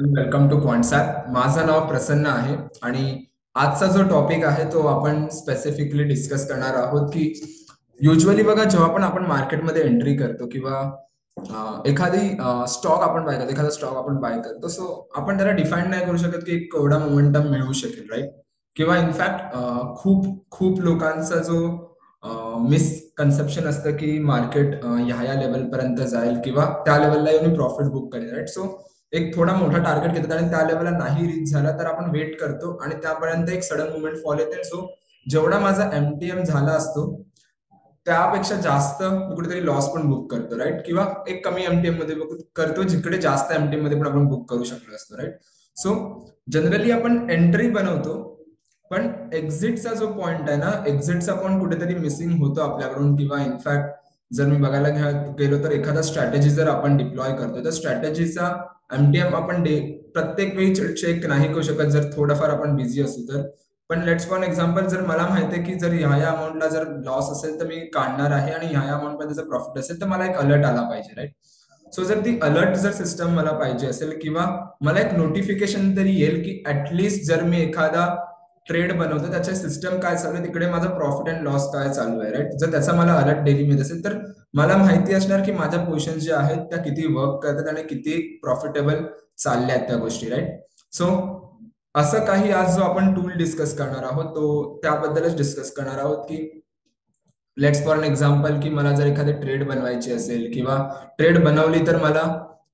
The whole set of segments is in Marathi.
Welcome to क्वांटसॅप. माझं नाव प्रसन्न आहे आणि आजचा जो टॉपिक आहे तो आपण स्पेसिफिकली डिस्कस करणार आहोत की युजली बघा, जेव्हा पण आपण मार्केटमध्ये एंट्री करतो किंवा एखादी स्टॉक आपण बाय करतो, एखादा स्टॉक आपण बाय करतो, सो आपण त्याला डिफाईन नाही करू शकत की केवढा मोमेंटम मिळू शकेल, राईट? किंवा इनफॅक्ट खूप खूप लोकांचा जो मिसकन्सेप्शन असतं की मार्केट ह्या लेवल पर्यंत जाईल किंवा त्या लेवलला येऊन प्रॉफिट बुक करेल, राईट? सो एक थोडा मोठा टार्गेट घेतात आणि त्या लेवलला नाही रीच झाला तर आपण वेट करतो आणि त्यापर्यंत एक सडन मुवमेंट फॉल येते. सो जेवढा माझा एमटीएम झाला असतो त्यापेक्षा जास्त मी कुठेतरी लॉस पण बुक करतो, राईट? किंवा एक कमी एमटीएम मध्ये बुक करतो जिकडे जास्त एमटीएम मध्ये पण आपण बुक करू शकलो असतो, राईट? सो जनरली आपण एंट्री बनवतो, पण एक्झिटचा जो पॉइंट आहे ना, एक्झिटचा पॉइंट कुठेतरी मिसिंग होतो आपल्याकडून. किंवा इनफॅक्ट जर मी बघायला गेलो तर एखादा स्ट्रॅटेजी जर आपण डिप्लॉय करतो तर स्ट्रॅटेजीचा एमटीएम आपण प्रत्येक वेळी चेक नाही करू शकत जर थोडंफार आपण बिझी असू तर. पण लेट्स फॉर एक्झाम्पल, जर मला माहिती आहे की जर ह्या अमाऊंटला जर लॉस असेल तर मी काढणार आहे आणि ह्या अमाऊंट मध्ये जर प्रॉफिट असेल तर मला एक अलर्ट आला पाहिजे, राईट? सो जर ती अलर्ट जर सिस्टम मला पाहिजे असेल किंवा मला एक नोटिफिकेशन तरी येईल की ऍटलिस्ट जर मी एखादा ट्रेड बनवतो त्याच्या सिस्टम काय चालू आहे, तिकडे माझा प्रॉफिट अँड लॉस काय चालू आहे, राईट? जर त्याचा मला अलर्ट डेली मिळत असेल तर मला माहिती असणार की माझ्या पोझिशन ज्या आहेत त्या किती वर्क करतात आणि किती प्रॉफिटेबल चालल्या आहेत त्या गोष्टी, राईट? सो असं काही आज जो आपण टूल डिस्कस करणार आहोत तो त्याबद्दलच डिस्कस करणार आहोत की लेट्स फॉर एन एक्झाम्पल की मला जर एखादी ट्रेड बनवायची असेल किंवा ट्रेड बनवली तर मला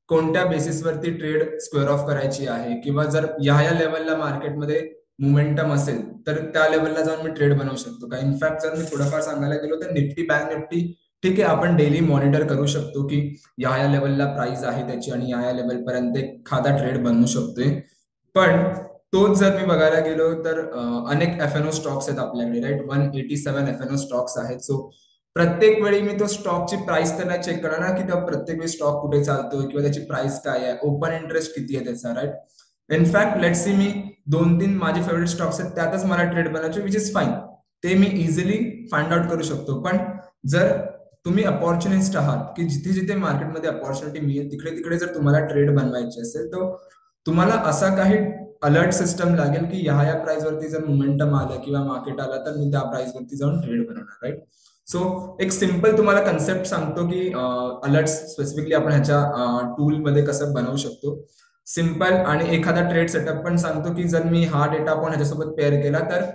कोणत्या बेसिसवरती ट्रेड स्क्वेअर ऑफ करायची आहे, किंवा जर ह्या लेवलला मार्केटमध्ये मोमेंटम असेल तर त्या लेवलला जाऊन मी ट्रेड बनवू शकतो का. इनफॅक्ट जर मी थोडंफार सांगायला गेलो तर निफ्टी बँक निफ्टी ठीक आहे, आपण डेली मॉनिटर करू शकतो की ह्या लेवलला प्राइस आहे त्याची आणि ह्या लेवल पर्यंत एखादा ट्रेड बनवू शकतोय. पण तोच जर मी बघायला गेलो तर अनेक एफएनओ स्टॉक्स आहेत आपल्याकडे, राईट? 187 एफएनओ स्टॉक्स आहेत. सो प्रत्येक वेळी मी तो स्टॉकची प्राइस तर नाही चेक करणार ना की त्या प्रत्येक वेळी स्टॉक कुठे चालतोय किंवा त्याची प्राइस काय आहे, ओपन इंटरेस्ट किती आहे त्याचा, राईट? इनफॅक्ट लेट्स सी मी 2-3 माझे फेवरेट स्टॉक्स आहेत त्यातच मला ट्रेड बनायचे, विच इज फाईन. ते मी इझिली फाइंड आउट करू शकतो. पण जर तुम्ही अपॉर्च्युनिस्ट आहात की जिथे जिथे मार्केटमध्ये अपॉर्च्युनिटी मिळेल तिकडे तिकडे जर तुम्हाला ट्रेड बनवायचे असेल तर तुम्हाला असा काही अलर्ट सिस्टम लागेल की ह्या प्राइस वरती जर मोमेंटम आलं किंवा मार्केट आलं तर मी त्या प्राइस वरती जाऊन ट्रेड बनवणार, राईट? सो एक सिंपल तुम्हाला कन्सेप्ट सांगतो की अलर्ट स्पेसिफिकली आपण ह्याच्या टूल मध्ये कसं बनवू शकतो. सिंपल आणि एखादा ट्रेड सेटअप पण सांगतो की जर मी हा डेटा पण ह्याच्यासोबत पेअर केला तर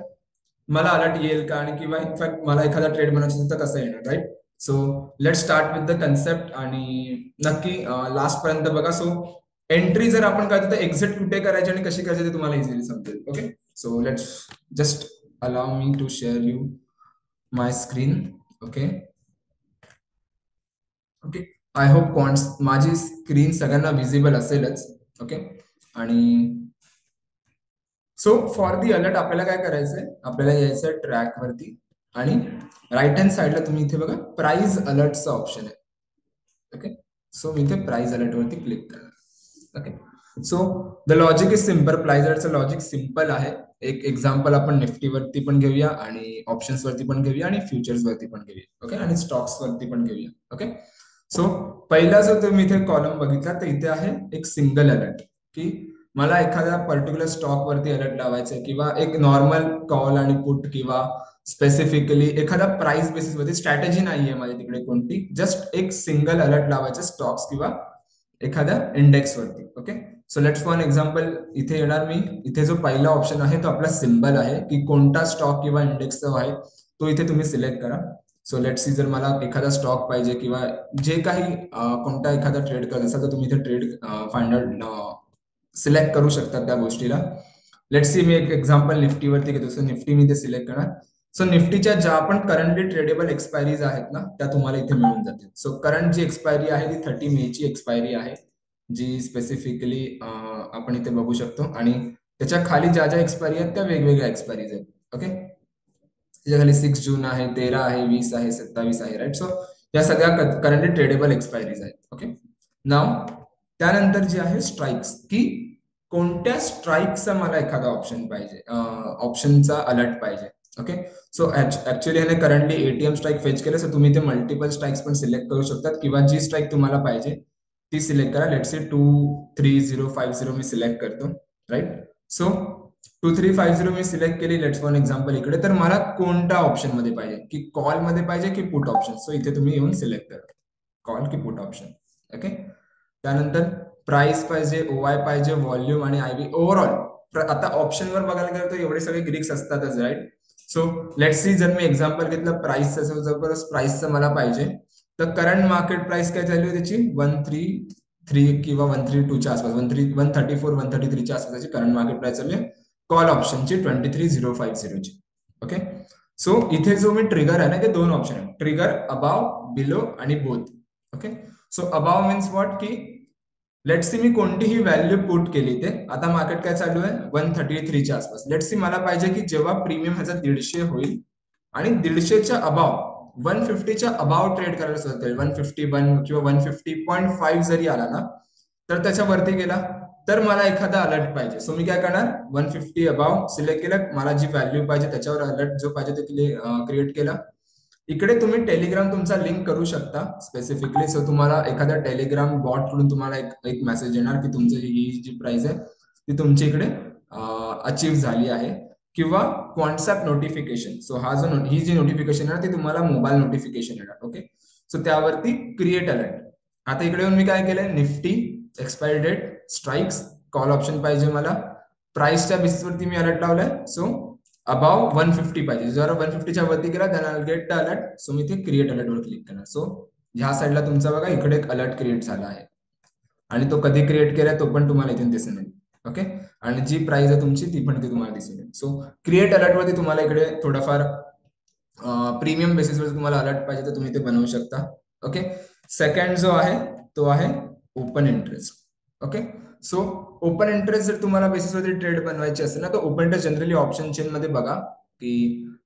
मला अलर्ट येईल का, आणि किंवा इनफॅक्ट मला एखादा ट्रेड बनवायचा असेल तर कसं येणार, right? So let start with the concept आणि नक्की लास्ट पर्यंत बघा. सो एंट्री जर आपण करतो तर एक्झिट कुठे करायची आणि कशी करायची ते तुम्हाला इझिली समजेल. Okay, so let's just allow me to share you my screen. Okay okay, I hope माझी स्क्रीन सगळ्यांना विजिबल असेलच. ओके, आणि सो फॉर दी अलर्ट आपल्याला काय करायचंय, आपल्याला यायचं ट्रॅक वरती आणि राईट हँड साइडला तुम्ही इथे बघा प्राइस अलर्टचा ऑप्शन आहे. ओके, सो मी इथे प्राइस अलर्ट वरती क्लिक करणार. Okay, so the logic is simple. Price अलर्टचं लॉजिक सिम्पल आहे. एक एक्झाम्पल आपण निफ्टी वरती पण घेऊया आणि ऑप्शन्स वरती पण घेऊया आणि फ्युचर्स वरती पण घेऊया. ओके, आणि स्टॉक्स वरती पण घेऊया. ओके, सो पहिला जर तुम्ही इथे कॉलम बघितला तर इथे आहे एक सिंगल अलर्ट की मला एखाद्या पर्टिक्युलर स्टॉक वरती अलर्ट लावायचा आहे किंवा एक नॉर्मल कॉल आणि पुट किंवा स्पेसिफिकली एखादा प्राइस बेसिस वरती स्ट्रॅटेजी नाहीये माझ्या तिकडे कोणती, जस्ट एक सिंगल अलर्ट लावायचे स्टॉक्स किंवा एखाद्या इंडेक्स वरती. Okay, so let's for example इथे येणार मी. इथे जो पहिला ऑप्शन आहे तो आपला सिम्बल आहे की कोणता स्टॉक किंवा इंडेक्स आहे तो इथे तुम्ही सिलेक्ट करा. सो लेट्स सी, जर मला एखादा स्टॉक पाहिजे किंवा जे काही कोणता एखादा ट्रेड करत असाल तर तुम्ही इथे ट्रेड फाइंड आउट सिलेक्ट करू शकता त्या गोष्टीला. लेट्स सी, मी एक एक्झाम्पल निफ्टीवरती घेतो. सो निफ्टी मी इथे सिलेक्ट करणार. सो निफ्टीच्या ज्या आपण करंटली ट्रेडेबल एक्सपायरीज आहेत ना त्या तुम्हाला इथे मिळून जातील. सो करंट जी एक्सपायरी आहे ती 30 मे ची एक्सपायरी आहे, जी स्पेसिफिकली आपण इथे बघू शकतो. आणि त्याच्या खाली ज्या ज्या एक्सपायरी आहेत त्या वेगवेगळ्या एक्सपायरीज आहेत. ओके, त्याच्या खाली 6 जून आहे, 13 आहे, 20 आहे, 27 आहे, राईट? सो या सगळ्या करंटली ट्रेडेबल एक्सपायरीज आहेत. ओके, नाव त्यानंतर जे आहे स्ट्राईक्स, की कोणत्या स्ट्राईकचा मला एखादा ऑप्शन पाहिजे, ऑप्शनचा अलर्ट पाहिजे. ओके, सो ऍक्च्युअली ह्याने करंटली एटीएम स्ट्राईक फेच केलं, सो तुम्ही ते मल्टिपल स्ट्राईक्स पण सिलेक्ट करू शकतात किंवा जी स्ट्राईक तुम्हाला पाहिजे ती सिलेक्ट करा. लेट्स से 23050 मी सिलेक्ट करतो, राईट. सो 2350 मी सिलेक्ट केली. लेट्स फॉर एक्झाम्पल इकडे. तर मला कोणत्या ऑप्शन मध्ये पाहिजे, की कॉल मध्ये पाहिजे की पुट ऑप्शन. सो इथे तुम्ही येऊन सिलेक्ट करा कॉल की पुट ऑप्शन. ओके. त्यानंतर प्राइस पाहिजे, ओआय पाहिजे, व्हॉल्यूम आणि आयबी ओव्हरऑल. आता ऑप्शनवर बघायला गेलं तर एवढे सगळे ग्रीक्स असतातच, राईट. सो लेट्स सी, जर मी एक्झाम्पल घेतलं प्राइसचं, जर प्राइसचं मला पाहिजे, तर करंट मार्केट प्राइस काय झाली त्याची 133 किंवा 132च्या आसपास, 134 133च्या आसपासची करंट मार्केट प्राइस चालू आहे कॉल ऑप्शनची 23050ची. ओके. सो इथे जो मी ट्रिगर आहे ना, ते दोन ऑप्शन आहे, ट्रिगर अबाव, बिलो आणि both. Okay. So above means what, की लेट्स सी मी कोणतीही व्हॅल्यू पुट केली, ते आता मार्केट काय चालू आहे 133च्या आसपास. लेट्स सी मला पाहिजे की जेव्हा प्रीमियम ह्याचा 150 होईल आणि 150च्या अबाव 150च्या अबाव ट्रेड करायला सुरुवात करेल, 151 किंवा 150.5 जरी आला ना, तर त्याच्यावरती गेला तर मला एखादा अलर्ट पाहिजे. सो मी काय करणार, 150 अबाव सिलेक्ट केलं, मला जी व्हॅल्यू पाहिजे त्याच्यावर अलर्ट जो पाहिजे ते क्रिएट केला. इकडे तुम्ही टेलिग्राम तुमचा लिंक करू शकता स्पेसिफिकली. सो तुम्हाला एखाद्या टेलिग्राम बॉट कडून तुम्हाला एक मेसेज येणार की तुमची ही जी प्राइस आहे ती तुमच्या इकडे अचीव झाली आहे, किंवा व्हॉट्सअप नोटिफिकेशन. सो ही जी नोटिफिकेशन आहे ती तुम्हाला मोबाईल नोटिफिकेशन येणार. ओके. सो त्यावरती क्रिएट अलर्ट. आता इकडे येऊन मी काय केलंय, Nifty, expiry date, strikes, call option पाहिजे मला, प्राइसच्या बेसिसवरती मी अलर्ट लावलाय. सो अबाव 150 पाहिजे, जर 150च्या वरती गेला then I'll get the alert. So मी ते क्रिएट अलर्ट वर क्लिक करणार. सो ह्या साईडला तुमचा बघा इकडे एक अलर्ट क्रिएट झाला आहे, आणि तो कधी क्रिएट केलाय तो पण तुम्हाला इथे दिसून येईल. ओके. आणि जी प्राइस आहे तुमची ती पण ती तुम्हाला दिसून येईल. सो क्रिएट अलर्ट वरती तुम्हाला इकडे थोडंफार प्रीमियम बेसिसवर तुम्हाला अलर्ट पाहिजे तर तुम्ही ते बनवू शकता. ओके. सेकंड जो आहे तो आहे open interest. Okay. So open interest जर तुम्हाला बेसिसवरती ट्रेड बनवायची असेल ना, तर open interest generally option chain मध्ये बघा की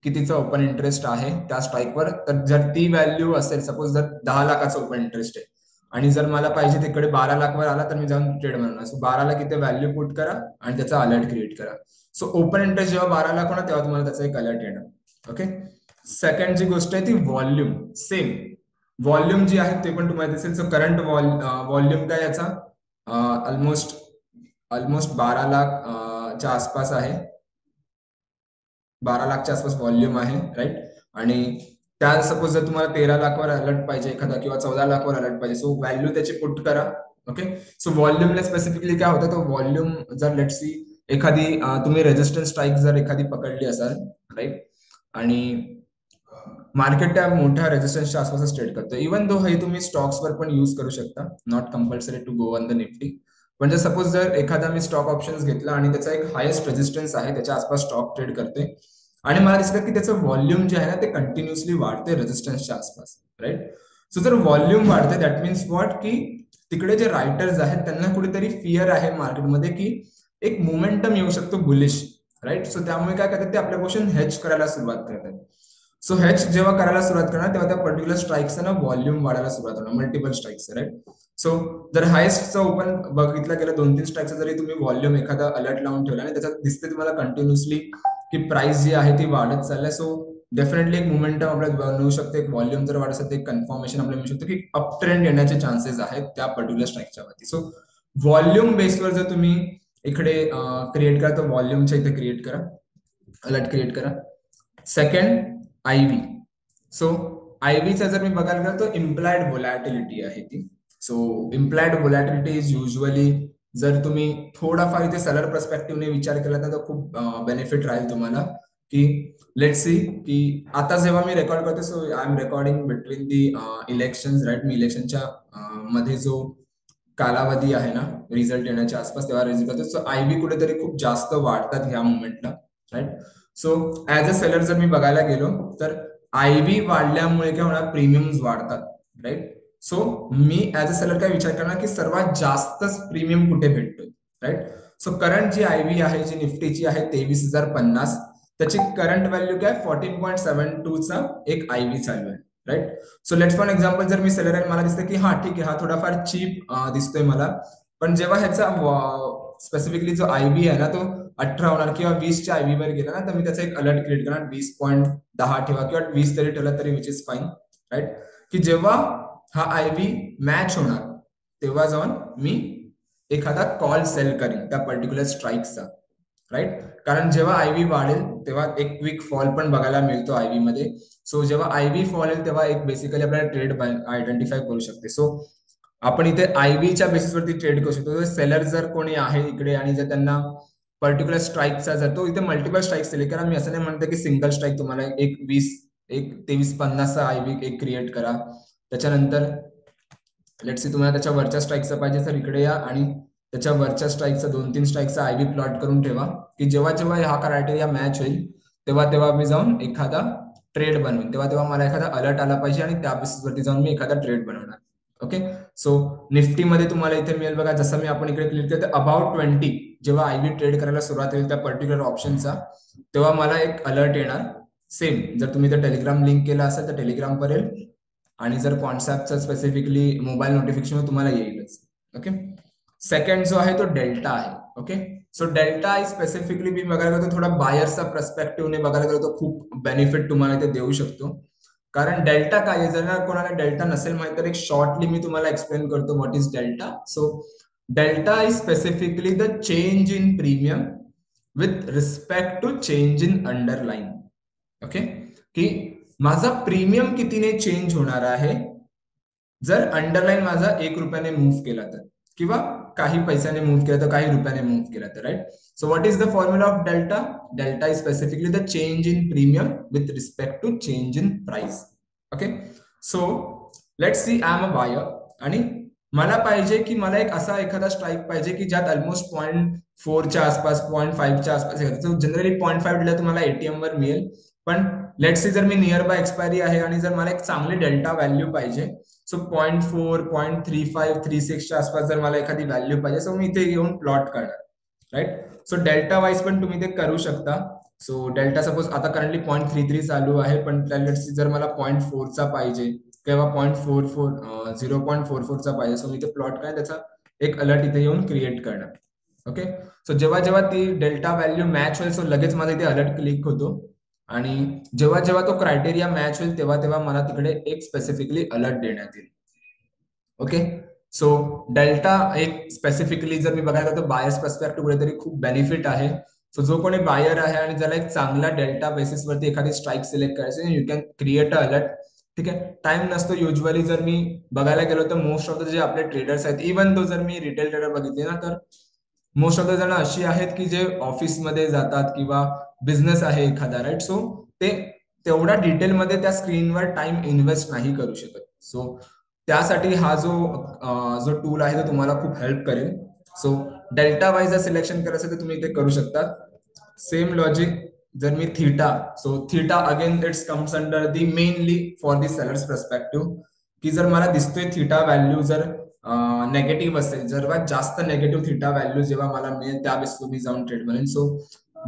कितीचा ओपन इंटरेस्ट आहे त्या स्ट्राईकवर. तर जर ती व्हॅल्यू असेल, सपोज जर 10 लाखाचा ओपन इंटरेस्ट आहे आणि जर मला पाहिजे तिकडे 12 लाखवर आला तर मी जाऊन ट्रेड बनवणार. सो 12 लाख इथे व्हॅल्यू पुट करा आणि त्याचा अलर्ट क्रिएट करा. सो ओपन इंटरेस्ट जेव्हा 12 लाख होणार तेव्हा तुम्हाला त्याचा एक अलर्ट येणार. ओके. सेकंड जी गोष्ट आहे ती व्हॉल्यूम. सेम व्हॉल्यूम जी आहे ते पण तुम्हाला दिसेल. सो करंट व्हॉल्यूम काय याचा ऑलमोस्ट 12 लाख च्या आसपास आहे, 12 लाखच्या आसपास व्हॉल्यूम आहे, राईट. आणि त्या सपोज जर तुम्हाला 13 लाखवर अलर्ट पाहिजे एखादा किंवा 14 लाखवर अलर्ट पाहिजे, सो व्हॅल्यू त्याची पुट करा. ओके. सो व्हॉल्यूमला स्पेसिफिकली काय होतं, तो व्हॉल्यूम जर लेट्स सी एखादी तुम्ही रेजिस्टन्स स्ट्राईक जर एखादी पकडली असाल, राईट, आणि मार्केट त्या मोठ्या रेजिस्टन्सच्या आसपास ट्रेड करतो. इव्हन दो हे तुम्ही स्टॉक्सवर पण युज करू शकता, not compulsory to go on the Nifty. म्हणजे सपोज जर एखादा मी स्टॉक ऑप्शन्स घेतला आणि त्याचा एक हायेस्ट रेजिस्टन्स आहे, त्याच्या आसपास स्टॉक ट्रेड करते आणि मला दिसलं की त्याचं व्हॉल्यूम जे आहे ना ते कंटिन्युअसली वाढते रेजिस्टन्सच्या आसपास, राईट. सो जर व्हॉल्यूम वाढते दॅट मीन्स व्हॉट, की तिकडे जे रायटर्स आहेत त्यांना कुठेतरी फिअर आहे मार्केटमध्ये की एक मोमेंटम येऊ शकतो बुलिश, राईट. सो त्यामुळे काय करतात ते आपल्या पोझिशन हेज करायला सुरुवात करतात. सो हेज जेव्हा करायला सुरुवात करणार तेव्हा त्या पर्टिक्युलर स्ट्राईक्स ना व्हॉल्यूम वाढायला सुरुवात होणार, मल्टिपल स्ट्राईक्स, राईट. सो जर हायेस्टचा ओपन बघितलं गेलं 2-3 स्ट्राईकचा जरी तुम्ही व्हॉल्यूम एखादा अलर्ट लावून ठेवला आणि त्याच्यात दिसते तुम्हाला कंटिन्युअसली की प्राइस जी आहे ती वाढत चालल्या, सो डेफिनेटली एक मोमेंटम आपल्याला बनवू शकते. एक व्हॉल्यूम जर वाढत असेल तर एक कन्फर्मेशन आपल्याला मिळू शकतो की अप ट्रेंड येण्याचे चान्सेस आहेत त्या पर्टिक्युलर स्ट्राईकच्या वरती. सो व्हॉल्यूम बेसवर जर तुम्ही इकडे क्रिएट करा तर व्हॉल्यूमच्या इथे क्रिएट करा, अलर्ट क्रिएट करा. Second ivy. सो आयव्हीचा जर मी बघायला गेलो तर इम्प्लाइड व्होलॅटिलिटी आहे ती. So implied volatility is usually, जर तुम्ही थोडाफार इथे सेलर पर्स्पेक्टिव्हने विचार केला तर खूप बेनिफिट राहील तुम्हाला. की लेट्स सी की आता जेव्हा मी रेकॉर्ड करतो, so I am recording between the election, right. मी इलेक्शनच्या मध्ये जो कालावधी आहे ना रिझल्ट येण्याच्या आसपास तेव्हा रिझल्ट करतो. सो आयव्ही कुठेतरी खूप जास्त वाढतात ह्या मुवमेंटला, right. So as a seller जर मी बघायला गेलो तर आयव्ही वाढल्यामुळे काय होणार, प्रीमियम्स वाढतात, राईट. सो मी ऍज अ सेलर काय विचार करणार की सर्वात जास्त प्रीमियम कुठे भेटतो, राईट. सो करंट जी आयव्ही आहे जी निफ्टीची आहे 23,050, त्याची करंट व्हॅल्यू काय 14.72 चा एक आयव्ही चालू आहे, right. So let's for example जर मी सेलर आहे मला दिसतं की हा ठीक आहे, हा थोडाफार चीप दिसतोय मला, पण जेव्हा ह्याचा स्पेसिफिकली जो आयव्ही आहे ना तो 18 होणार किंवा 20च्या आयव्ही वर गेला ना तर मी त्याचा एक अलर्ट क्रिएट करणार, 20.10 ठेवा किंवा 20 तरी ठेवला तरी विच इज फाईन, राईट. की जेव्हा हा आयव्ही मॅच होणार तेव्हा जाऊन मी एखादा कॉल सेल करीन त्या पर्टिक्युलर स्ट्राईकचा, राईट. कारण जेव्हा आयव्ही वाढेल तेव्हा एक क्विक फॉल पण बघायला मिळतो आयव्ही मध्ये. सो जेव्हा आयव्ही फॉल येईल तेव्हा एक बेसिकली आपल्याला ट्रेड आयडेंटिफाय करू शकते. सो आपण इथे आयव्हीच्या बेसिसवरती ट्रेड करू शकतो. सेलर जर कोणी आहे इकडे आणि जर त्यांना पर्टिक्युलर स्ट्राईकचा जर तो इथे मल्टिपल स्ट्राईक्स दिले, कारण मी असं नाही म्हणतो की सिंगल स्ट्राईक तुम्हाला एक 23-50चा आयव्ही एक क्रिएट करा. त्याच्यानंतर लेट्स सी तुम्हाला त्याच्या वरच्या स्ट्राईकचा पाहिजे तर इकडे या आणि त्याच्या वरच्या स्ट्राईकचा 2-3 स्ट्राईकचा आयव्ही प्लॉट करून ठेवा, की जेव्हा जेव्हा हा क्रायटेरिया मॅच होईल तेव्हा तेव्हा मी जाऊन एखादा ट्रेड बनवेन, तेव्हा तेव्हा मला एखादा अलर्ट आला पाहिजे आणि त्या बेसिसवरती जाऊन मी एखादा ट्रेड बनवणार. ओके. सो निफ्टीमध्ये तुम्हाला इथे मिळेल बघा, जसं मी आपण इकडे क्लिक केलं अबाउट 20 जेव्हा आयव्ही ट्रेड करायला सुरुवात होईल त्या पर्टिक्युलर ऑप्शनचा, तेव्हा मला एक अलर्ट येणार. सेम जर तुम्ही टेलिग्राम लिंक केला असेल तर टेलिग्राम वर येईल आणि जर कॉन्सेप्टचा स्पेसिफिकली मोबाईल नोटिफिकेशन तुम्हाला येईलच. ओके. सेकंड जो आहे तो डेल्टा आहे. ओके. सो डेल्टा स्पेसिफिकली मी बघायला गेलो थोडा बायरचा पर्स्पेक्टिव्हने बघायला गेलो तर खूप बेनिफिट तुम्हाला इथे देऊ शकतो. कारण डेल्टा काय आहे, जर कोणाला डेल्टा नसेल माहिती तर एक शॉर्टली मी तुम्हाला एक्सप्लेन करतो what is delta. So delta is specifically the change in premium with respect to change in underline. Okay. की माझा प्रीमियम कितीने चेंज होणार आहे जर अंडरलाइन माझा 1 रुपयाने मूव्ह केला तर, किंवा काही पैशाने मूव्ह केला तर, काही रुपयाने मूव्ह केला तर, right. So what is the formula of delta? Delta is specifically the change in premium with respect to change in price. Okay. So let's see I am a buyer आणि मला पाहिजे की मला एक असा एखादा स्ट्राईक पाहिजे की ज्यात ऑलमोस्ट 0.4च्या आसपास 0.5च्या आसपास. जनरली 0.5 दिला तुम्हाला एटीएम वर मिळेल, पण लेट्स सी जर मी नियर बाय एक्सपायरी आहे आणि जर मला एक चांगली डेल्टा व्हॅल्यू पाहिजे, सो 0.4 0.35 36च्या आसपास जर मला एखादी व्हॅल्यू पाहिजे, सो मी इथे येऊन प्लॉट करणार, राईट. सो डेल्टा वाईज पण तुम्ही ते करू शकता. सो डेल्टा सपोज आता करंटली 0.33 चालू आहे, पण लेट्स सी जर मला 0.4चा पाहिजे किंवा 0.44चा पाहिजे, सो मी ते प्लॉट काय त्याचा एक अलर्ट इथे येऊन क्रिएट करणार. ओके. सो जेव्हा जेव्हा ती डेल्टा व्हॅल्यू मॅच होईल, सो लगेच माझा इथे अलर्ट क्लिक होतो आणि जेव्हा जेव्हा तो क्रायटेरिया मॅच होईल तेव्हा तेव्हा मला तिकडे एक स्पेसिफिकली अलर्ट देण्यात येईल. ओके. सो डेल्टा एक स्पेसिफिकली जर मी बघायला तर बायर्स पर्स्पेक्टिव्ह कुठेतरी खूप बेनिफिट आहे. सो जो कोणी बायर आहे आणि ज्याला एक चांगला डेल्टा बेसिसवरती एखादी स्ट्राईक सिलेक्ट करायची, you can create a alert. ठीक आहे. टाइम नसतो युजली. जर मी बघायला गेलो तर मोस्ट ऑफ द जे आपले ट्रेडर्स आहेत, इव्हन तो जर मी रिटेल ट्रेडर बघितले ना, तर मोस्ट ऑफ द जण अशी आहेत की जे ऑफिसमध्ये जातात किंवा बिझनेस आहे एखादा, राईट. सो ते तेवढा डिटेलमध्ये त्या स्क्रीनवर टाइम इन्व्हेस्ट नाही करू शकत. सो त्यासाठी हा जो टूल आहे तो तुम्हाला खूप हेल्प करेल. सो डेल्टा वाईज सिलेक्शन करायचं तर तुम्ही इथे करू शकता. सेम लॉजिक जर मी theta, so theta again it's comes under the mainly for the sellers perspective, की जर मला दिसतोय थीटा व्हॅल्यू जर नेगेटिव्ह असेल, सर्वात जास्त नेगेटिव्ह थीटा व्हॅल्यू जेव्हा मला मिळेल त्या बेस तुम्ही जाऊन ट्रेड बनेल. सो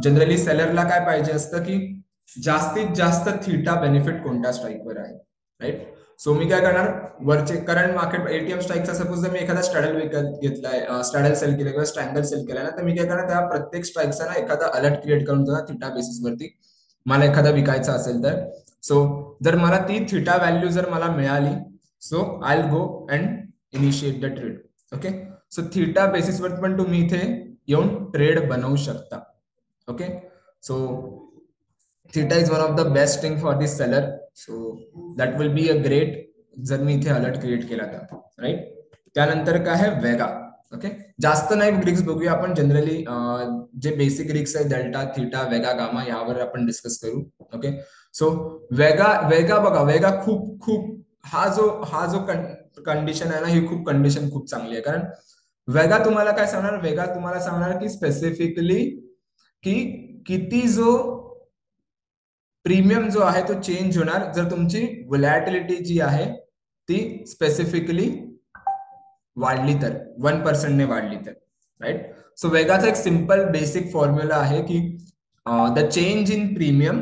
जनरली सेलरला काय पाहिजे असतं की जास्तीत जास्त थीटा बेनिफिट कोणत्या स्ट्राईकवर आहे, राईट. सो मी काय करणार, वरचे करंट मार्केट एटीएम स्ट्राईकचा सपोज जर मी एखादा स्ट्रॅडल विकत घेतलाय, स्ट्रॅडल सेल केला किंवा स्ट्रँगल सेल केला ना, तर मी काय करणार त्या प्रत्येक स्ट्राईकचा ना एखादा अलर्ट क्रिएट करून देणार थीटा बेसिसवरती, मला एखादा विकायचा असेल तर. सो जर मला ती थीटा व्हॅल्यू जर मला मिळाली, so I will go and initiate the trade. Okay. So theta बेसिसवर पण तुम्ही इथे येऊन ट्रेड बनवू शकता. Okay. So theta is one of the best thing for this seller. So that will be a great जर मी इथे अलर्ट क्रिएट केला तर, राईट. त्यानंतर काय आहे वेगा. ओके. जास्त नाही रिक्स बघूया आपण, जनरली जे बेसिक रिक्स आहे डेल्टा, थीटा, वेगा, गामा यावर आपण डिस्कस करू. ओके. सो वेगा बघा, वेगा खूप खूप हा जो कंडिशन आहे ना, ही कंडिशन खूप चांगली आहे. कारण वेगा तुम्हाला काय सांगणार, वेगा तुम्हाला सांगणार की स्पेसिफिकली की किती जो प्रीमियम जो आहे तो चेंज होणार जर तुमची व्हॉलॅटिलिटी जी आहे ती स्पेसिफिकली वाढली तर, 1% ने वाढली तर, राईट. सो वेगाचा एक सिंपल बेसिक फॉर्म्युला आहे की the change in premium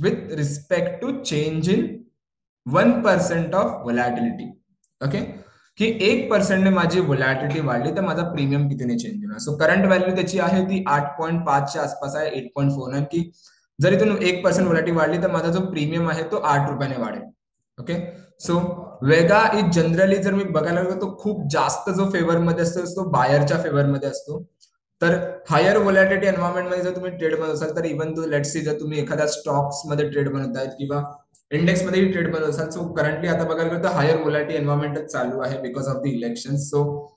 with respect to change in 1% of volatility. Okay. की 1% ने माझी व्हॉलॅटिलिटी वाढली तर माझा प्रीमियम कितीने चेंज होणार. सो करंट व्हॅल्यू त्याची आहे ती 8.5च्या आसपास आहे, 8.49, की जर इथून 1% व्हॉलॅटिलिटी वाढली तर माझा जो प्रीमियम आहे तो 8 रुपयाने वाढेल. Okay. So Vega is generally जर मी बघायला गेलो तो खूप जास्त जो फेवर मध्ये असतो तो बायरच्या फेवर मध्ये असतो. तर हायर व्होलॅटिलिटी एन्व्हायरमेंट मध्ये जर तुम्ही ट्रेड बनवत असाल तर इव्हन तो लेट्स सी जर तुम्ही एखाद्या स्टॉक्स मध्ये ट्रेड बनवत आहेत किंवा इंडेक्स मध्ये ट्रेड बनवत असाल, सो करंटली आता बघायला गेलो तर हायर व्होलॅटिलिटी एन्व्हायरमेंटच चालू आहे because of the election. So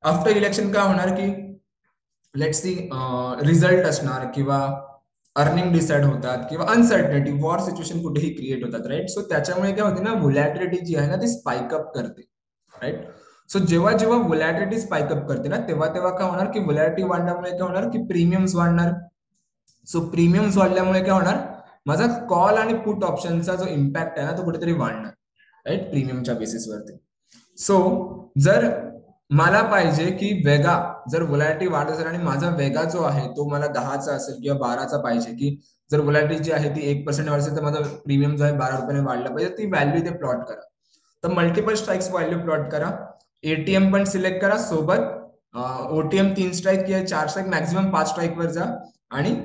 after election काय होणार की लेट्स सी रिझल्ट असणार किंवा अर्निंग डिसाइड होतात किंवा अनसर्टनिटी वॉर सिच्युएशन कुठेही क्रिएट होतात, राईट. सो त्याच्यामुळे काय होते ना, व्होलॅटिलिटी जी आहे ना ती स्पाइक अप करते, राईट. सो जेव्हा जेव्हा व्होलॅटिलिटी स्पाइक अप करते ना तेव्हा तेव्हा काय होणार की व्होलॅटिलिटी वाढल्यामुळे काय होणार की प्रीमियम्स वाढणार. सो प्रीमियम्स वाढल्यामुळे काय होणार, माझा कॉल आणि पुट ऑप्शनचा जो इम्पॅक्ट आहे ना तो कुठेतरी वाढणार, राईट, प्रीमियमच्या बेसिसवरती. सो जर मला पाहिजे की वेगा जर व्होलॅटिलिटी वाढत असेल आणि माझा वेगा जो आहे तो मला 10चा असेल किंवा 12चा पाहिजे, की जर व्होलॅटिलिटी जी आहे ती 1% वाढ असेल तर माझा प्रीमियम जो आहे 12 रुपयाने वाढला पाहिजे, ती व्हॅल्यू इथे प्लॉट करा. तर मल्टिपल स्ट्राईक्स व्हॅल्यू प्लॉट करा, एटीएम पण सिलेक्ट करा, सोबत ओटीएम 3 स्ट्राईक किंवा 4 स्ट्राईक मॅक्झिमम 5 स्ट्राईक वर जा आणि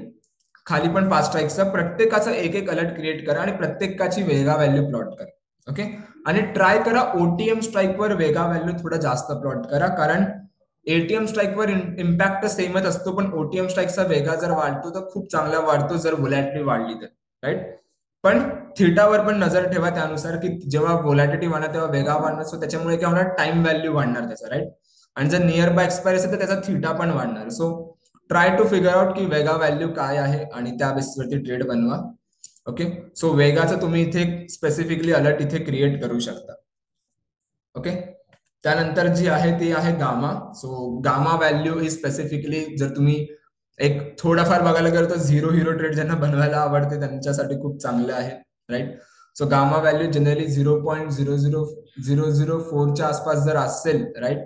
खाली पण 5 स्ट्राईकचा प्रत्येकाचा एक एक अलर्ट क्रिएट करा आणि प्रत्येकाची वेगा व्हॅल्यू प्लॉट करा. ओके. आणि ट्राय करा ओटीएम स्ट्राईक वर वेगा व्हॅल्यू थोडं जास्त प्लॉट करा, कारण एटीएम स्ट्राईक वर इम्पॅक्ट सेमच असतो पण ओटीएम स्ट्राईकचा वेगा जर वाढतो तर खूप चांगला वाढतो जर व्होलॅटिलिटी वाढली तर, राईट. पण थिटावर पण नजर ठेवा त्यानुसार की जेव्हा व्होलॅटिलिटी वाढणार तेव्हा वेगा वाढणार, सो त्याच्यामुळे काय होणार, टाइम व्हॅल्यू वाढणार त्याचा, राईट. आणि जर नियर बाय एक्सपायरी असेल तर त्याचा थिटा पण वाढणार. So try to figure out की वेगा व्हॅल्यू काय आहे आणि त्या बेसिसवरती ट्रेड बनवा. ओके. सो वेगाचं तुम्ही इथे स्पेसिफिकली अलर्ट इथे क्रिएट करू शकता. ओके. त्यानंतर जी आहे ती आहे गामा. सो गामा व्हॅल्यू ही स्पेसिफिकली जर तुम्ही एक थोडाफार बघायला गेलो तर झिरो हिरो ट्रेड ज्यांना बनवायला आवडते त्यांच्यासाठी खूप चांगले आहे, right. So gamma value generally 0.00004च्या आसपास जर असेल, right,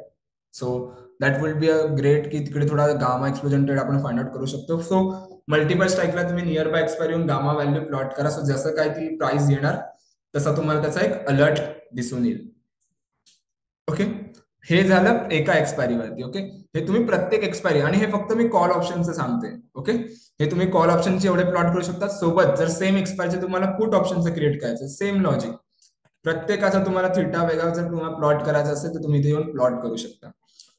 so that will be a great की तिकडे थोडा गामा एक्सप्लोजन ट्रेड आपण फाइंड आउट करू शकतो. सो मल्टिपल स्ट्राईकला तुम्ही नियर बाय एक्सपायरी येऊन गामा व्हॅल्यू प्लॉट करा. सो जसं काय ती प्राइस येणार तसा तुम्हाला त्याचा एक अलर्ट दिसून येईल. ओके. हे झालं एका एक्सपायरीवरती. ओके. हे तुम्ही प्रत्येक एक्सपायरी, आणि हे फक्त मी कॉल ऑप्शनचं सांगते. ओके. हे तुम्ही कॉल ऑप्शनचे एवढे प्लॉट करू शकता. सोबत जर सेम एक्सपायरीचे तुम्हाला पुट ऑप्शनचं क्रिएट करायचं, सेम लॉजिक प्रत्येकाचा तुम्हाला थिटा वेगळा जर तुम्हाला प्लॉट करायचा असेल तर तुम्ही इथे येऊन प्लॉट करू शकता.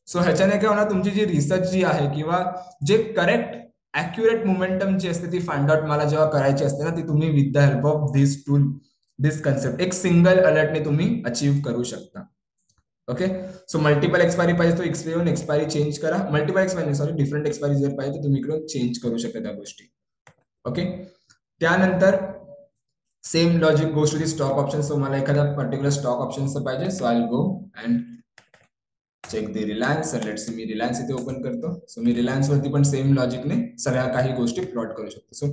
सो ह्याच्याने काय होणार, तुमची जी रिसर्च जी आहे किंवा जे करेक्ट अॅक्युरेट मोमेंटम जी असते ती फाइंड आउट मला जेव्हा करायची असते ना, ती तुम्ही with the help of this tool, this concept एक सिंगल अलर्टने तुम्ही अचीव्ह करू शकता. ओके. सो मल्टिपल एक्सपायरी पाहिजे तो एक्सपायरी एक्सपायरी चेंज करा, multiple expiry sorry different expiry जर पाहिजे तर तुम्ही इकडून चेंज करू शकता त्या गोष्टी. ओके. त्यानंतर same logic goes to the stock option. So मला एखादा पर्टिक्युलर स्टॉक ऑप्शनचं पाहिजे, so I go and check the Reliance. Let's मी रिलायन्स इथे ओपन करतो. सो मी रिलायन्स वरती पण सेम लॉजिकने सगळ्या काही गोष्टी प्लॉट करू शकतो. सो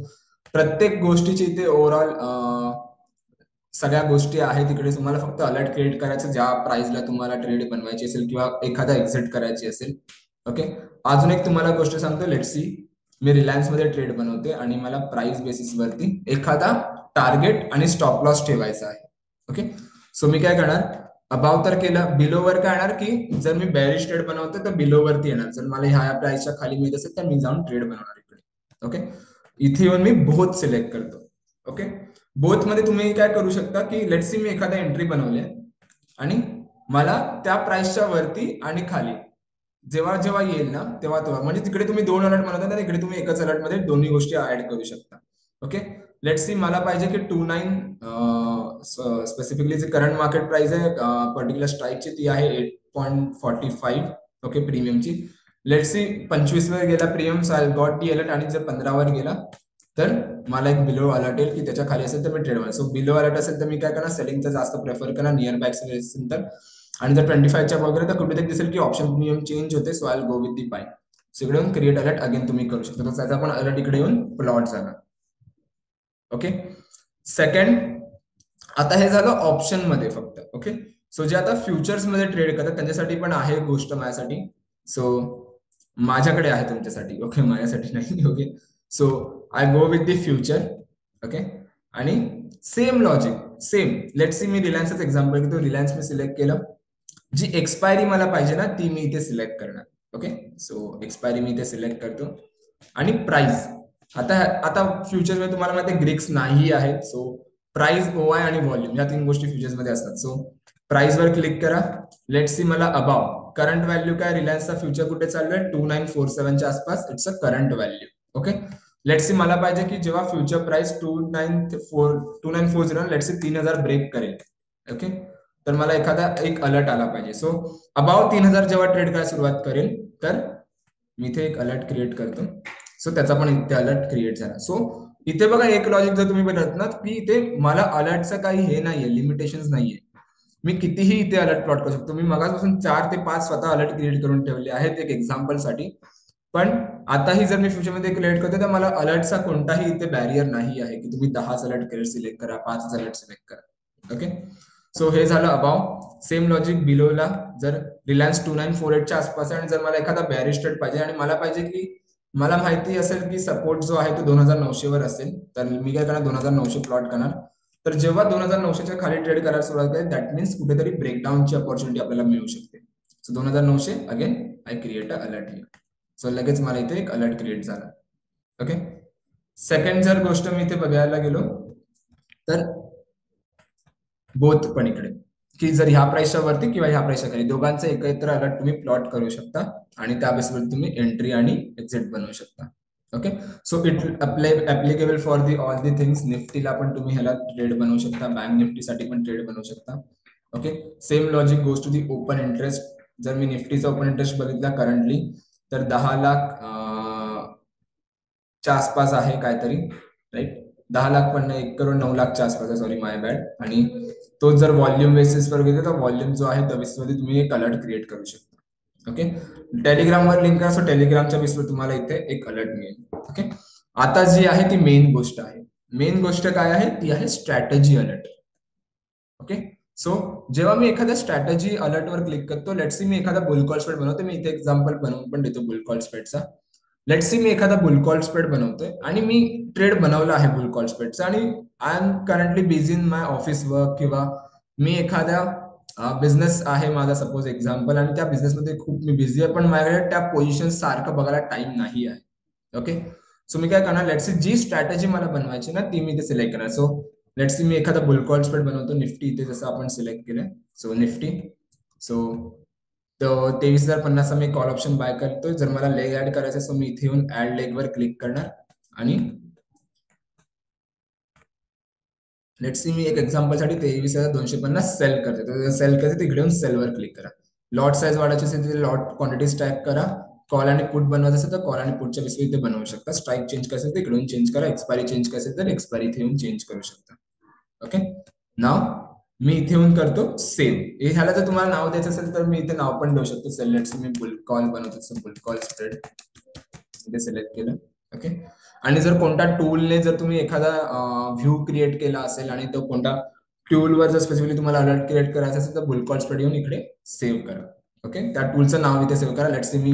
प्रत्येक गोष्टीची इथे ओव्हरऑल सगळ्या गोष्टी आहेत तिकडे. तुम्हाला फक्त अलर्ट क्रिएट करायचं ज्या प्राइसला तुम्हाला ट्रेड बनवायची असेल किंवा एखादा एक्झिट करायची असेल. ओके. अजून एक तुम्हाला गोष्ट सांगतो, लेट्स सी मी रिलायन्स मध्ये ट्रेड बनवते आणि मला प्राइस बेसिस वरती एखादा टार्गेट आणि स्टॉप लॉस ठेवायचा आहे. ओके. सो मी काय करणार, अबाव तर केलं, बिलो वर काय येणार की जर मी बॅरिश ट्रेड बनवतो तर बिलो वरती येणार, जर मला ह्या प्राइसच्या खाली मिळत असेल तर मी जाऊन ट्रेड बनवणार इकडे. ओके. इथे येऊन मी बोथ सिलेक्ट करतो. ओके. बोथ मध्ये तुम्ही काय करू शकता की लेट्स सी मी एखादा एंट्री बनवली आणि मला त्या प्राइसच्या वरती आणि खाली जेव्हा जेव्हा येईल ना तेव्हा तेव्हा, म्हणजे तिकडे तुम्ही दोन अलर्ट बनवता ना, तिकडे तुम्ही एकाच अलर्ट मध्ये दोन्ही गोष्टी ऍड करू शकता. ओके. लेट्स सी मला पाहिजे की 29 स्पेसिफिकली जे करंट मार्केट प्राइस आहे पर्टिक्युलर स्ट्राईकची ती आहे 8.45. ओके. प्रीमियमची लेट्स सी 25 वर गेला premium, so I got the alert, आणि जर 15 वर गेला तर मला एक बिलो अलर्ट येईल की त्याच्या खाली असेल तर मी ट्रेड बनवेल. सो बिलो अलर्ट असेल तर मी काय करणार, सेलिंगचा जास्त प्रेफर करणार नियर बॅक असेल तर, आणि जर 25च्या वगैरे तर कुठेतरी दिसेल की ऑप्शन नियम चेंज होते, so I go with the buy. So इकडे येऊन क्रिएट अलर्ट अगेन तुम्ही करू शकता, तर त्याचा पण अलर्ट इकडे येऊन प्लॉट झाला. ओके. सेकंड, आता हे झालं ऑप्शन मध्ये फक्त. ओके. सो जे आता फ्युचर्स मध्ये ट्रेड करतात त्यांच्यासाठी पण आहे गोष्ट माझ्यासाठी. सो माझ्याकडे आहे तुमच्यासाठी. ओके. माझ्यासाठी नाही. Okay. So I go with the future. Okay. आणि same logic, same let's see मी रिलायन्सच एक्झाम्पल घेतो. रिलायन्स मी सिलेक्ट केलं, जी एक्सपायरी मला पाहिजे ना ती मी इथे सिलेक्ट करणार. ओके. सो एक्सपायरी मी इथे सिलेक्ट करतो आणि प्राइस. आता आता फ्युचर मध्ये तुम्हाला माहिती ग्रीक्स नाही आहेत, सो प्राइस, ओआय आणि व्हॉल्यूम या तीन गोष्टी फ्युचर्स मध्ये असतात. सो प्राइस वर क्लिक करा. लेट सी मला अबाव करंट व्हॅल्यू काय, रिलायन्सचा फ्युचर कुठे चालू आहे 2947च्या आसपास, it's a current value. Okay, let see मला पाहिजे की जेव्हा future price 2940 let see 3000 break करेल. ओके, तर मला एखादा एक अलर्ट आला पाहिजे. सो अबाव 3000 जेव्हा ट्रेड करायला सुरुवात करेल तर मी इथे एक अलर्ट क्रिएट करतो. सो त्याचा पण इथे अलर्ट क्रिएट झाला. सो इथे बघा एक लॉजिक जर तुम्ही बघितलं ना की इथे मला अलर्टचं काही हे नाहीये, लिमिटेशन नाहीये. मी कितीही इथे अलर्ट प्लॉट करू शकतो. मी मगाचपासून 4 ते 5 स्वतः अलर्ट क्रिएट करून ठेवले आहेत एक एक्झाम्पल साठी. पण आताही जर मी फ्युचरमध्ये क्रिएट करतो तर मला अलर्टचा कोणताही इथे बॅरियर नाही आहे की तुम्ही 10 अलर्ट सिलेक्ट करा, 5 अलर्ट सिलेक्ट करा. ओके, सो हे झालं अबाव. सेम लॉजिक बिलोला, जर रिलायन्स 2948च्या आसपास आहे आणि जर मला एखादा बॅरिश ट्रेड पाहिजे आणि मला पाहिजे की मला माहिती असेल की सपोर्ट जो आहे तो 2900 वर असेल, तर मी काय करणार 2900 प्लॉट करणार. तर जेव्हा 2900च्या खाली ट्रेड करायला सुरुवात करेल दॅट मीन्स कुठेतरी ब्रेकडाऊनची अपॉर्च्युनिटी आपल्याला मिळू शकते. So 2900 again I create a alert here. So लगेच मला इथे एक अलर्ट क्रिएट झाला. ओके, सेकंड जर गोष्ट मी इथे बघायला गेलो तर बोथ पण इकडे की जर ह्या प्राइसच्या वरती किंवा ह्या प्राइसच्या खाली दोघांचा एकत्र अलर्ट तुम्ही प्लॉट करू शकता आणि त्या बेसवर तुम्ही एंट्री आणि एक्झिट बनवू शकता. Okay, so it applicable for the all the things. निफ्टीला पण तुम्ही ह्याला ट्रेड बनवू शकता, बँक निफ्टीसाठी पण ट्रेड बनवू शकता. Okay, same logic goes to the open interest. जर मी निफ्टीचा ओपन इंटरेस्ट बघितला करंटली तर 10 लाख च्या आसपास आहे काहीतरी, राईट. 10 लाख पण 1,09,00,000च्या आसपास आहे, सॉरी माय बॅड. आणि तो जर व्हॉल्यूम बेसिसवर गेले तर व्हॉल्यूम जो आहे त्या बेसिसमध्ये तुम्ही एक अलर्ट क्रिएट करू शकता. ओके, टेलिग्रामवर लिंक करा. सो टेलिग्रामच्या बेसवर तुम्हाला इथे एक अलर्ट मिळेल. ओके, आता जी आहे ती मेन गोष्ट आहे. मेन गोष्ट काय आहे ती आहे स्ट्रॅटेजी अलर्ट. ओके, सो जेव्हा मी एखाद्या स्ट्रॅटेजी अलर्टवर क्लिक करतो, लेट्स सी मी एखादा बुल कॉल स्प्रेड बनवतो. मी इथे एक्झाम्पल बनवून पण देतो बुल कॉल स्प्रेडचा. लेट्स सी मी एखादा बुल कॉल स्प्रेड बनवतोय आणि मी ट्रेड बनवला आहे बुल कॉल स्प्रेडचा आणि I am currently busy in my office work किंवा मी एखाद्या बिझनेस आहे माझा सपोज एक्झाम्पल आणि त्या बिझनेसमध्ये खूप मी बिझी आहे पण माझ्याकडे त्या पोझिशन सारखं बघायला टाइम नाही आहे. ओके, सो मी काय करणार, लेट्स सी जी स्ट्रॅटेजी मला बनवायची ना ती मी इथे सिलेक्ट करणार. सो लेट्स सी मी एखादा बुल कॉल स्प्रेड बनवतो निफ्टी इथे जसं आपण सिलेक्ट केलंय. सो निफ्टी, सो तो 23,050 मी कॉल ऑप्शन बाय करतोय. जर मला लेग ऍड करायचं सो मी इथे येऊन ऍड लेग वर क्लिक करणार आणि लेट्स सी मी एक एक्झाम्पल साठी 23,250 सेल करते. तर सेल करायचं तिकडे येऊन सेल वर क्लिक करा. लॉट साईज वाढायची असेल तर लॉट क्वांटिटी स्टॅक करा. कॉल आणि पुट बनवायचं असेल तर कॉल आणि पुटच्या बेसिस इथे बनवू शकता. स्ट्राईक चेंज करायचं तर इकडून चेंज करा. एक्सपायरी चेंज करायचं असेल तर एक्सपायरी इथे येऊन चेंज करू शकता. ओके, नाव मी इथे येऊन करतो सेव्ह. ह्याला जर तुम्हाला नाव द्यायचं असेल तर मी इथे नाव पण देऊ शकतो. सेलेक्ट मी बुल कॉल बनवतो, बुल कॉल स्प्रेड इथे सिलेक्ट केलं. ओके, आणि जर कोणत्या टूलने जर तुम्ही एखादा व्ह्यू क्रिएट केला असेल आणि तो कोणता टूलवर जर स्पेसिफिकली तुम्हाला अलर्ट क्रिएट करायचा असेल तर बुल कॉल स्प्रेड येऊन इकडे सेव्ह करा. ओके, त्या टूलचं नाव इथे सेव्ह करा. लेट्स सी मी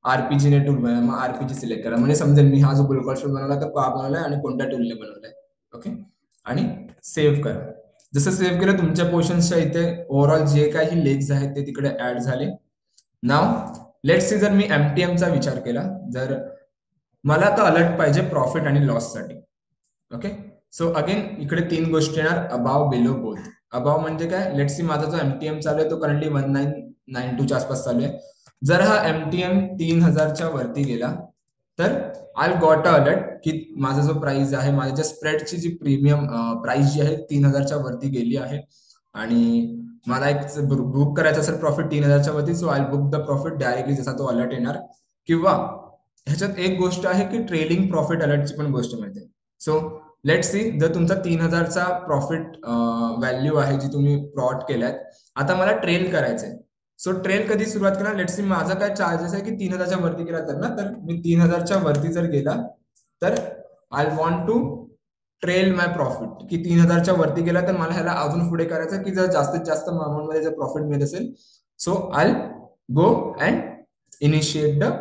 आरपीजी ने टूल बनवला, मग आरपीजी सिलेक्ट करा म्हणजे समजेल मी हा जो बुल कॉल स्प्रेड बनवला तर का बनवलाय आणि कोणत्या टूलने बनवलाय. ओके, आणि सेव्ह करा. जसं सेव्ह केलं तुमच्या पोर्शनच्या इथे ओव्हरऑल जे काही लेग्स आहेत ते तिकडे ऍड झाले. नाव लेट्स सी जर मी एमटीएमचा विचार केला, जर मला आता अलर्ट पाहिजे प्रॉफिट आणि लॉस साठी. ओके, सो अगेन इकडे 3 गोष्टी येणार, अबाव बिलो बोथ. अबाव म्हणजे काय, लेट्स सी माझा जो एमटीएम चालू आहे तो करंटली 1992च्या आसपास चालू आहे. जर हा एमटीएम 3000च्या वरती गेला तर आय गॉट अ अलर्ट की माझा जो प्राइस आहे, माझ्या स्प्रेडची जी प्रीमियम प्राइस जी आहे 3000च्या वरती गेली आहे आणि मला एक बुक करायचं असेल प्रॉफिट 3000च्या वरती, so I book the profit directly जसा तो अलर्ट येणार. किंवा ह्याच्यात एक गोष्ट आहे की ट्रेलिंग प्रॉफिट अलर्टची पण गोष्ट मिळते. सो लेट सी जर तुमचा 3000चा प्रॉफिट व्हॅल्यू आहे जी तुम्ही प्लॉट केल्यात, आता मला ट्रेल करायचंय. सो ट्रेल कधी सुरुवात करणार, लेट सी माझा काय चार्जेस आहे की 3000च्या वरती गेला तर ना, तर मी 3000च्या वरती जर गेला तर I want to trail my profit की 3000च्या वरती गेला तर मला ह्याला अजून पुढे करायचं की जर जास्तीत जास्त अमाऊंट मध्ये जर प्रॉफिट मिळत असेल so I go and initiate the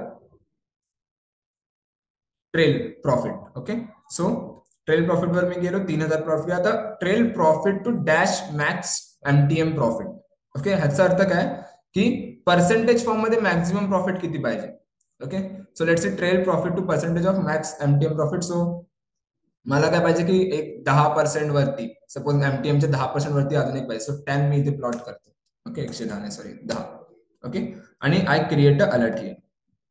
trail profit. Okay, so trail profit वर मी गेलो, 3000 प्रॉफिट. आता trail profit to dash max MTM profit. Okay, ह्याचा अर्थ काय की पर्सेंटेज फॉर्म मध्ये मॅक्सिमम प्रॉफिट किती पाहिजे. Okay, so let's say trail profit to percentage of max MTM profit. So मला काय पाहिजे की एक 10% वरती, सपोज एमटीएमच्या 10% वरती अजून एक पाहिजे. सो 10 मी इथे प्लॉट करतो. ओके 110 नाही सॉरी 10. ओके आणि I create a alert here.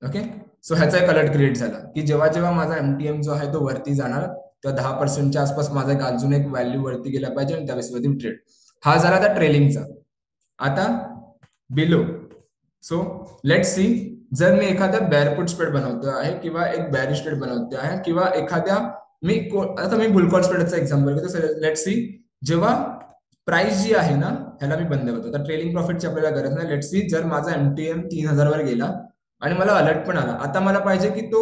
Okay so ह्याचा एक अलर्ट क्रिएट झाला की जेव्हा जेव्हा माझा एमटीएम जो आहे तो वरती जाणार तेव्हा 10%च्या आसपास माझा एक अजून एक व्हॅल्यू वरती गेला पाहिजे आणि त्या बेसवरती ट्रेड. हा झाला आता ट्रेलिंगचा. आता बिलो. सो लेट सी जर मी एखाद्या बेअरफुट स्प्रेड बनवतो आहे किंवा एक बॅरिश स्प्रेड बनवतो आहे किंवा एखाद्या आता मी बुल कॉल स्प्रेडचा एक्झाम्पल घेतो. लेट सी जेव्हा प्राइस जी आहे ना ह्याला मी बंद करतो तर ट्रेलिंग प्रॉफिटची आपल्याला गरज नाही. लेट सी जर माझा एमटीएम 3000 वर गेला आणि मला अलर्ट पण आला, आता मला पाहिजे की तो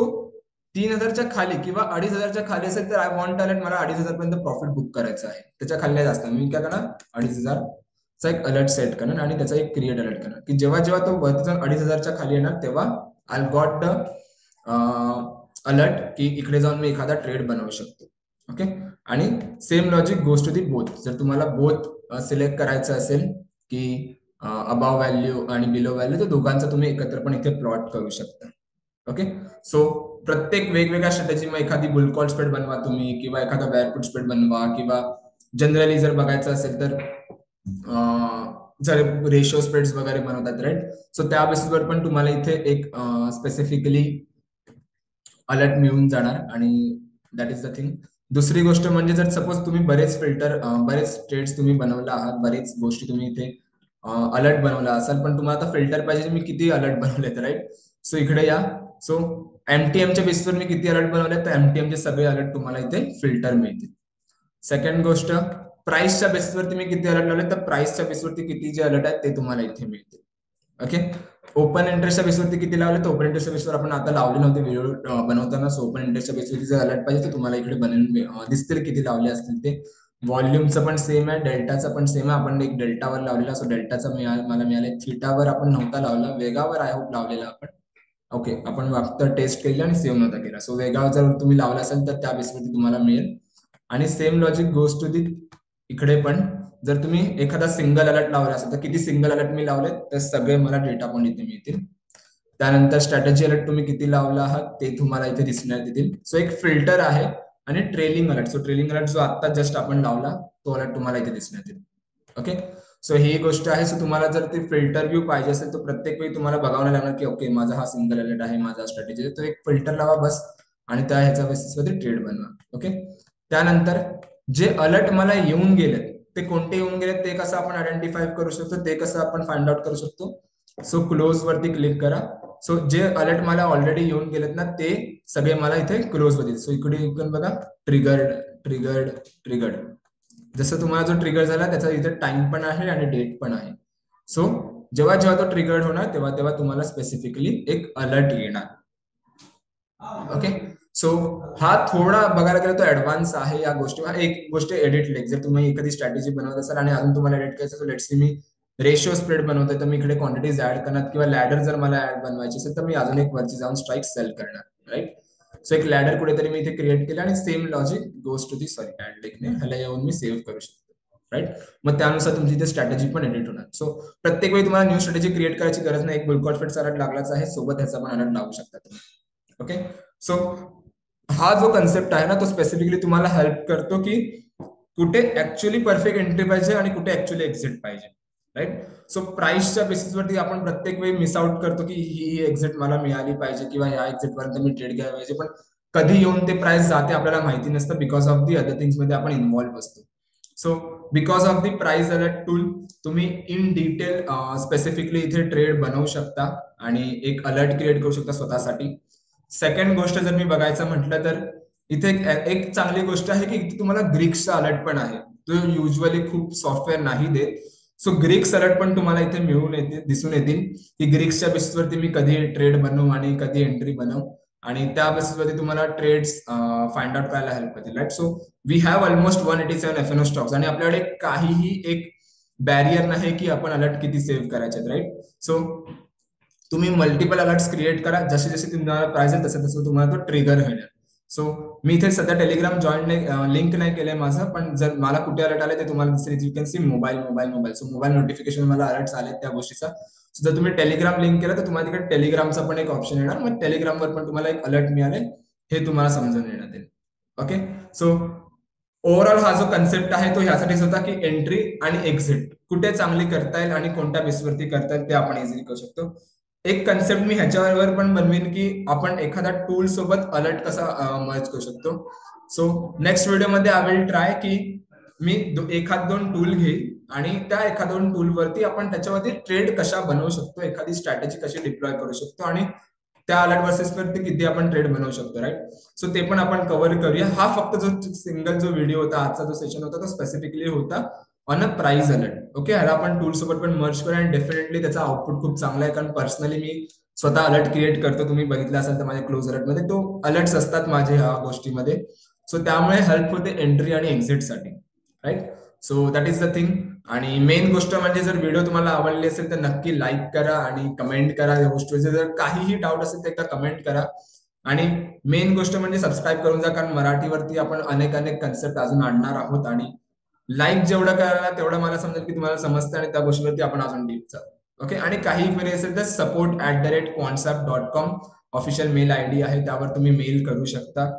3000च्या खाली किंवा 2500च्या खाली असेल तर आय वॉन्ट अलर्ट मला 2500 पर्यंत प्रॉफिट बुक करायचं आहे. त्याच्या खाली नाही जास्त मी काय करणार 2500 चा एक अलर्ट सेट करणार आणि त्याचा एक क्रिएट अलर्ट करणार की जेव्हा जेव्हा तो वरती जाऊन 2500च्या खाली येणार तेव्हा आय गॉट द अलर्ट की इकडे जाऊन मी एखादा ट्रेड बनवू शकतो. ओके आणि same logic goes to the both. जर तुम्हाला बोथ सिलेक्ट करायचं असेल की अबाव व्हॅल्यू आणि बिलो व्हॅल्यू तर दोघांचा तुम्ही एकत्र पण इथे प्लॉट करू शकता. ओके सो प्रत्येक वेगवेगळ्या स्ट्रॅटेजी मग एखादी बुल कॉल स्प्रेड बनवा तुम्ही किंवा एखादा बेअरफुट स्प्रेड बनवा किंवा जनरली जर बघायचं असेल तर जर रेशो स्प्रेड्स वगैरे बनवतात राईट. सो त्या बेसिसवर पण तुम्हाला इथे एक स्पेसिफिकली अलर्ट मिळून जाणार आणि दॅट इज द थिंग. दुसरी गोष्ट म्हणजे जर सपोज तुम्ही बरेच बरेच ट्रेड्स तुम्ही बनवला आहात, बरेच गोष्टी तुम्ही इथे अलर्ट बनवला असाल पण तुम्हाला आता फिल्टर पाहिजे मी किती अलर्ट बनवलेत राईट. सो इकडे या. सो एमटीएमच्या बेसिसवर मी किती अलर्ट बनवले तर एमटीएमचे सगळे अलर्ट तुम्हाला इथे फिल्टर मिळतील. सेकंड गोष्ट प्राइसच्या बेसिसवरती मी किती अलर्ट लावले तर प्राइसच्या बेसिसवरती किती जे अलर्ट आहेत ते तुम्हाला इथे मिळतील. ओके ओपन इंटरेस्टच्या बेसिसवरती किती लावले तर ओपन इंटरेस्टच्या बेसिसवर आपण आता लावले नव्हते व्हिडिओ बनवताना. सो ओपन इंटरेस्टच्या बेसिसवरती जर अलर्ट पाहिजे तर तुम्हाला इकडे बनवून दिसतील किती लावले असतील ते. व्हॉल्युमचं पण सेम आहे, डेल्टाचं पण सेम आहे. आपण एक डेल्टावर लावलेला सो डेल्टाचा मला मिळाले. थीटावर आपण नव्हता लावला, वेगावर आय होप लावलेला आपण. ओके आपण फक्त टेस्ट केलं आणि सेव्ह नव्हता केला. सो वेगावर जर तुम्ही लावला असेल तर त्या बेसिसवरती तुम्हाला मिळेल. आणि same logic goes to the इकडे पण जर तुम्ही एखादा सिंगल अलर्ट लावला असेल तर किती सिंगल अलर्ट मी लावले तर सगळे मला डेटा पॉइंट इथे मिळतील. त्यानंतर स्ट्रॅटेजी अलर्ट तुम्ही किती लावला आहात ते तुम्हाला इथे दिसण्यात येतील. सो एक फिल्टर आहे आणि trailing alert. So trailing alert जो आता जस्ट आपण लावला तो अलर्ट तुम्हाला इथे दिसण्यात येईल. ओके सो ही गोष्ट आहे. सो तुम्हाला जर ते फिल्टर व्ह्यू पाहिजे असेल तर प्रत्येक वेळी तुम्हाला बघावं लागणार की ओके माझा हा सिंगल अलर्ट आहे, माझा स्ट्रॅटेजी तो एक फिल्टर लावा बस आणि त्या ह्याच्या बेसिसवरती ट्रेड बनवा. ओके त्यानंतर जे अलर्ट मला येऊन गेलेत ते कोणते येऊन गेलेत ते कसं आपण आयडेंटिफाय करू शकतो, ते कसं आपण फाइंड आउट करू शकतो. सो क्लोज वरती क्लिक करा. सो जे अलर्ट मला ऑलरेडी येऊन गेलेत ना ते सगळे मला इथे क्लोज होतील. सो इकडे इकडून बघा ट्रिगर्ड ट्रिगर्ड ट्रिगर्ड. जसं तुम्हाला जो ट्रिगर झाला त्याचा इथे टाइम पण आहे आणि डेट पण आहे. सो जेव्हा जेव्हा तो ट्रिगर्ड होणार तेव्हा तेव्हा तुम्हाला स्पेसिफिकली एक अलर्ट येणार. ओके सो हा थोडा बघायला गेला तो ऍडव्हान्स आहे या गोष्टी. एक गोष्ट एडिट लेग. जर तुम्ही एखादी स्ट्रॅटेजी बनवत असाल आणि अजून तुम्हाला एडिट करायचं तर let's see me ratio spread बनवतोय तर मी इकडे क्वांटिटीज ऍड करणार किंवा लॅडर जर मला ऍड बनवायची असेल तर मी अजून एक वरची जाऊन स्ट्राईक सेल करणार राईट. सो एक लॅडर कुठेतरी मी इथे क्रिएट केलं आणि same logic goes to the add लेगने ह्याला येऊन मी सेव्ह करू शकतो राईट. मग त्यानुसार तुमची इथे स्ट्रॅटेजी पण एडिट होणार. सो प्रत्येक वेळी तुम्हाला न्यू स्ट्रॅटेजी क्रिएट करायची गरज नाही. एक बुलकॉट स्प्रेडचा अलर्ट लागलाच आहे, सोबत ह्याचा पण अलर्ट लावू शकता तुम्ही. ओके सो हा जो कन्सेप्ट आहे ना तो स्पेसिफिकली तुम्हाला हेल्प करतो की कुठे ऍक्च्युअली परफेक्ट एंट्री पाहिजे आणि कुठे ऍक्च्युअली एक्झिट पाहिजे राईट. सो प्राइसच्या बेसिसवरती आपण प्रत्येक वेळी मिस आउट करतो की ही एक्झिट मला मिळाली पाहिजे किंवा ह्या एक्झिट पर्यंत मी ट्रेड घ्यायला पाहिजे, पण कधी येऊन ते प्राइस जाते आपल्याला माहिती नसतं because of the other things मध्ये आपण इन्व्हॉल्व्ह असतो. So because of the price alert tool तुम्ही इन डिटेल स्पेसिफिकली इथे ट्रेड बनवू शकता आणि एक अलर्ट क्रिएट करू शकता स्वतःसाठी. सेकंड गोष्ट जर मी बघायचं म्हटलं तर इथे एक चांगली गोष्ट आहे की इथे तुम्हाला ग्रीक्सचा अलर्ट पण आहे. तो युजली खूप सॉफ्टवेअर नाही देत. सो ग्रीक्स अलर्ट पण तुम्हाला इथे दिसून येतील की ग्रीक्सच्या बेसिसवरती मी कधी ट्रेड बनवू आणि कधी एंट्री बनवू आणि त्या बेसिसवरती तुम्हाला ट्रेड्स फाइंड आउट करायला हेल्प करतील right. So we have almost 187 FNO stocks आणि आपल्याकडे काहीही एक बॅरियर नाही की आपण अलर्ट किती सेव्ह करायचे राईट. सो तुम्ही मल्टिपल अलर्ट्स क्रिएट करा, जसे जसे तुम्हाला प्राइस आहे तसं तसं तुम्हाला तो ट्रिगर होईल. सो मी इथे सध्या टेलिग्राम जॉईन नाही लिंक नाही केलंय माझं, पण जर मला कुठे अलर्ट आले ते तुम्हाला दिसेल. You can see mobile mobile mobile. So mobile notification मला अलर्ट आले त्या गोष्टीचा. सो जर तुम्ही टेलिग्राम लिंक केलं तर तुम्हाला तिकडे टेलिग्रामचा पण एक ऑप्शन येणार, मग टेलिग्रामवर पण तुम्हाला एक अलर्ट मिळाले हे तुम्हाला समजून येणार. ओके सो ओव्हरऑल हा जो कन्सेप्ट आहे तो ह्यासाठीच होता की एंट्री आणि एक्झिट कुठे चांगली करता येईल आणि कोणत्या बेसवरती करता येईल ते आपण इझिली करू शकतो. एक कन्सेप्ट मी ह्याच्यावर पण बनवीन की आपण एखादा टूल सोबत अलर्ट कसा मर्ज करू शकतो. सो नेक्स्ट व्हिडिओमध्ये आय विल ट्राय की मी एखाद दोन टूल घेईल आणि त्या एखाद दोन टूल वरती आपण त्याच्यावरती ट्रेड कशा बनवू शकतो, एखादी स्ट्रॅटेजी कशी डिप्लॉय करू शकतो आणि त्या अलर्ट वर्सेस वरती किती आपण ट्रेड बनवू शकतो, राईट. सो ते पण आपण कव्हर करूया. हा फक्त जो सिंगल जो व्हिडिओ होता, आजचा जो सेशन होता, तो स्पेसिफिकली होता on a price alert. Okay, ह्याला आपण टूल सोबत पण मर्ज करूया आणि डेफिनेटली त्याचा आउटपुट खूप चांगला आहे, कारण पर्सनली मी स्वतः अलर्ट क्रिएट करतो. तुम्ही बघितलं असेल तर माझ्या क्लोज अलर्ट मध्ये तो अलर्ट्स असतात माझे ह्या गोष्टीमध्ये. सो त्यामुळे हेल्प होते एंट्री आणि एक्झिट साठी, right. So that is the thing. आणि मेन गोष्ट म्हणजे जर व्हिडिओ तुम्हाला आवडली असेल तर नक्की लाईक करा आणि कमेंट करा या गोष्टीवर. जर काहीही डाऊट असेल तर एकदा कमेंट करा. आणि मेन गोष्ट म्हणजे सबस्क्राईब करून जा, कारण मराठीवरती आपण अनेक अनेक कन्सेप्ट अजून आणणार आहोत. आणि लाईक जेवढं करायला तेवढं मला समजेल की तुम्हाला समजतं आणि त्या गोष्टीवरती आपण अजून डीप जाऊ. ओके, आणि काही क्वेरी असेल तर support@concept.com ऑफिशियल मेल आयडी आहे, त्यावर तुम्ही मेल करू शकता.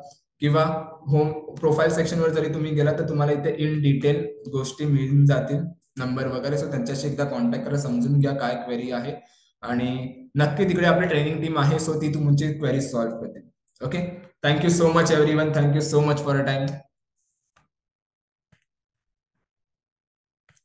किंवा होम प्रोफाईल सेक्शनवर जरी तुम्ही गेला तर तुम्हाला इथे इन डिटेल गोष्टी मिळून जातील, नंबर वगैरे. सो त्यांच्याशी एकदा कॉन्टॅक्ट करा, समजून घ्या काय क्वेरी आहे. आणि नक्की तिकडे आपली ट्रेनिंग टीम आहे, सो ती तुमची क्वेरी सॉल्व्ह करते. Okay, thank you so much everyone, thank you so much for a time.